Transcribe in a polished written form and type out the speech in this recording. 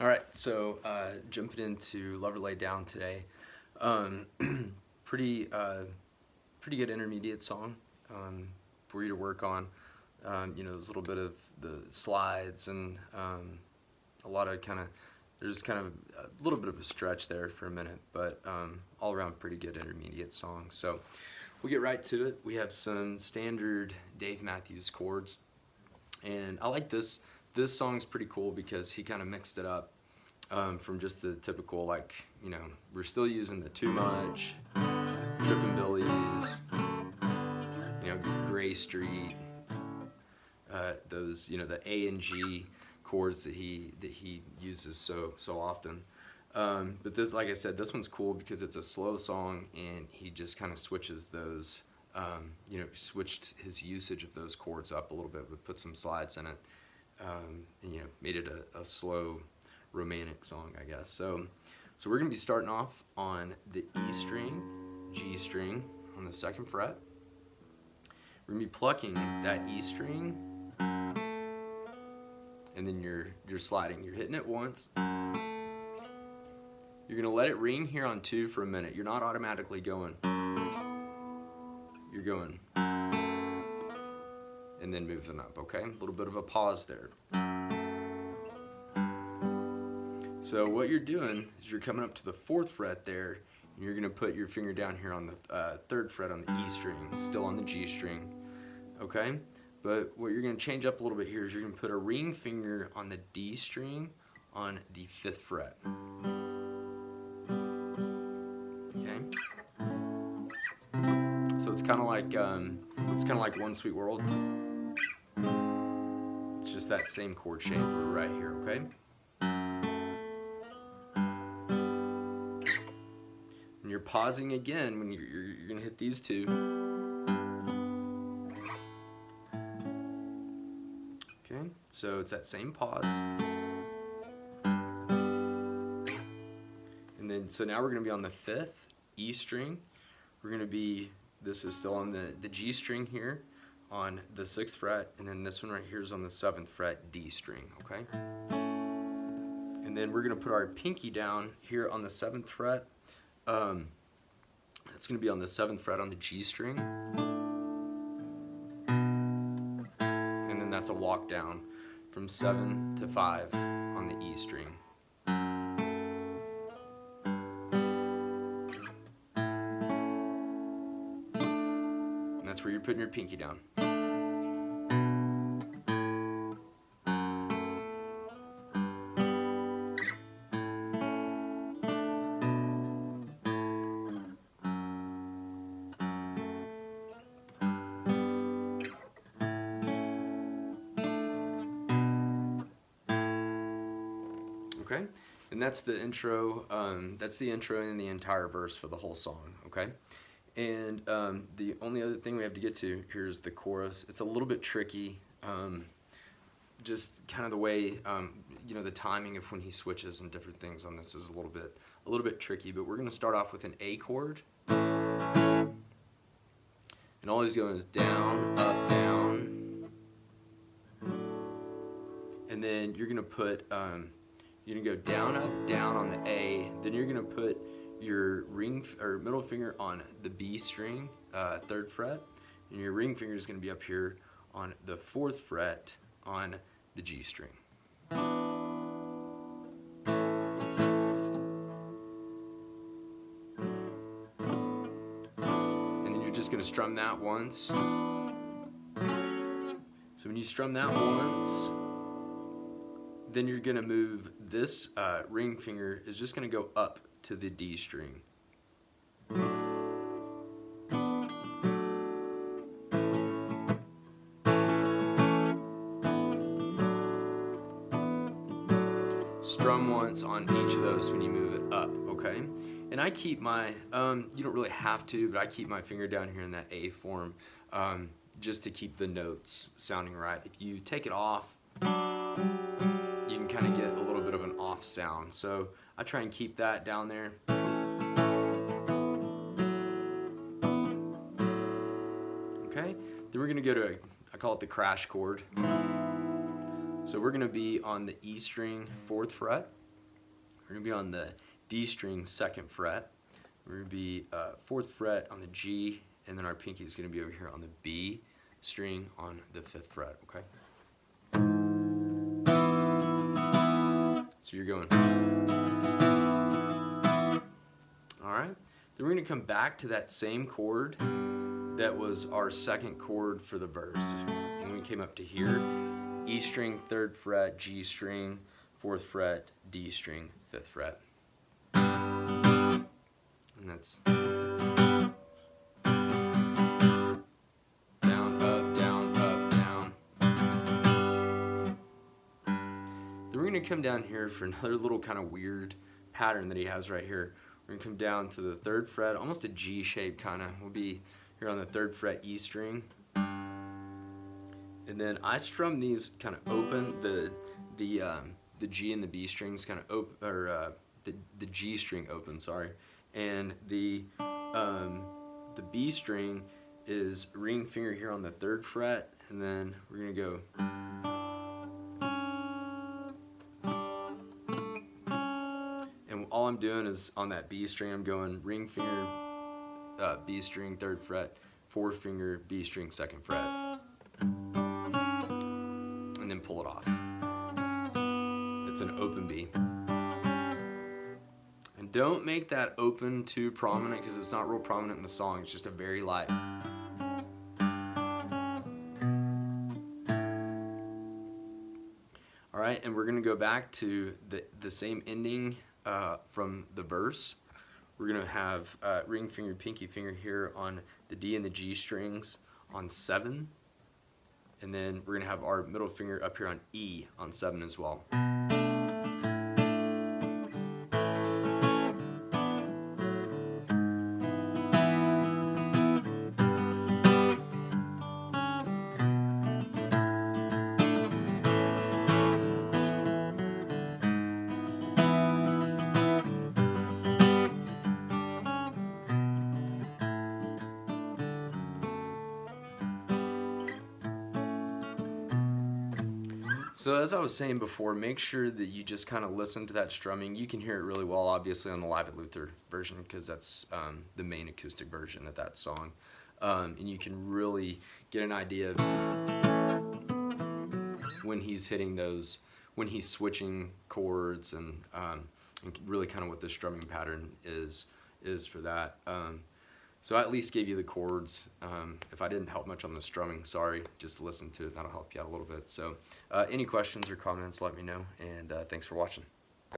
All right, so jumping into Lover Lay Down today. Um, pretty pretty good intermediate song for you to work on. There's a little bit of the slides and a lot of there's kind of a little bit of a stretch there for a minute, but all around pretty good intermediate song. So we'll get right to it. We have some standard Dave Matthews chords, and I like this. This song's pretty cool because he kind of mixed it up from just the typical, we're still using the Too Much, Trippin' Billies, Gray Street, those, the A and G chords that he uses so often. But this, like I said, this one's cool because it's a slow song and he just kind of switches those, switched his usage of those chords up a little bit, but put some slides in it. And made it a slow romantic song, I guess. So we're gonna be starting off on the E string, G string on the 2nd fret. We're gonna be plucking that E string, and then you're sliding. You're hitting it once. You're gonna let it ring here on 2 for a minute. You're not automatically going. You're going. And then moving up, okay? A little bit of a pause there. So what you're doing is you're coming up to the 4th fret there, and you're gonna put your finger down here on the 3rd fret on the E string, still on the G string, okay? But what you're gonna change up a little bit here is you're gonna put a ring finger on the D string on the 5th fret, okay? So it's kind of like One Sweet World. It's just that same chord shape right here, okay? And you're pausing again when you're gonna hit these two. Okay, so it's that same pause. And then, so now we're gonna be on the 5th E string. We're gonna be, this is still on the G string here on the 6th fret, and then this one right here is on the 7th fret D string, okay? And then we're gonna put our pinky down here on the 7th fret. It's gonna be on the 7th fret on the G string. And then that's a walk down from 7 to 5 on the E string. And that's where you're putting your pinky down. Okay, and that's the intro. That's the intro and the entire verse for the whole song. Okay, and the only other thing we have to get to here is the chorus. It's a little bit tricky, just kind of the way the timing of when he switches and different things on this is a little bit tricky. But we're going to start off with an A chord, and all he's going is down, up, down, and then you're going to put. You're gonna go down, up, down on the A. Then you're gonna put your ring or middle finger on the B string, 3rd fret, and your ring finger is gonna be up here on the 4th fret on the G string. And then you're just gonna strum that once. So when you strum that once, then you're gonna move this ring finger is just gonna go up to the D string. Strum once on each of those when you move it up, okay? And I keep my, you don't really have to, but I keep my finger down here in that A form just to keep the notes sounding right. If you take it off, you can kind of get a little bit of an off sound. So I try and keep that down there. Okay, then we're gonna go to, I call it the crash chord. So we're gonna be on the E string 4th fret, We're going to be on the D string 2nd fret. We're going to be 4th fret on the G, and then our pinky is going to be over here on the B string on the 5th fret, okay? So you're going. Alright, then we're going to come back to that same chord that was our 2nd chord for the verse. And we came up to here, E string 3rd fret, G string 4th fret, D string 5th fret. And that's down, up, down, up, down. Then we're going to come down here for another little kind of weird pattern that he has right here. We're going to come down to the 3rd fret, almost a G shape kind of. We'll be here on the 3rd fret E string. And then I strum these kind of open, the G and the B strings kind of open, or the G string open, sorry. And the B string is ring finger here on the 3rd fret, and then we're going to go. And all I'm doing is on that B string, I'm going ring finger, B string 3rd fret, 4th finger, B string 2nd fret, and then pull it off. It's an open B. And don't make that open too prominent because it's not real prominent in the song. It's just a very light. All right, and we're going to go back to the same ending from the verse. We're going to have ring finger, pinky finger here on the D and the G strings on 7. And then we're going to have our middle finger up here on E on 7 as well. So as I was saying before, make sure that you just kind of listen to that strumming. You can hear it really well, obviously, on the Live at Luther version, because that's the main acoustic version of that song. And you can really get an idea of when he's hitting those, when he's switching chords, and really kind of what the strumming pattern is for that. So I at least gave you the chords. If I didn't help much on the strumming, sorry, just listen to it. That'll help you out a little bit. So any questions or comments, let me know, and thanks for watching.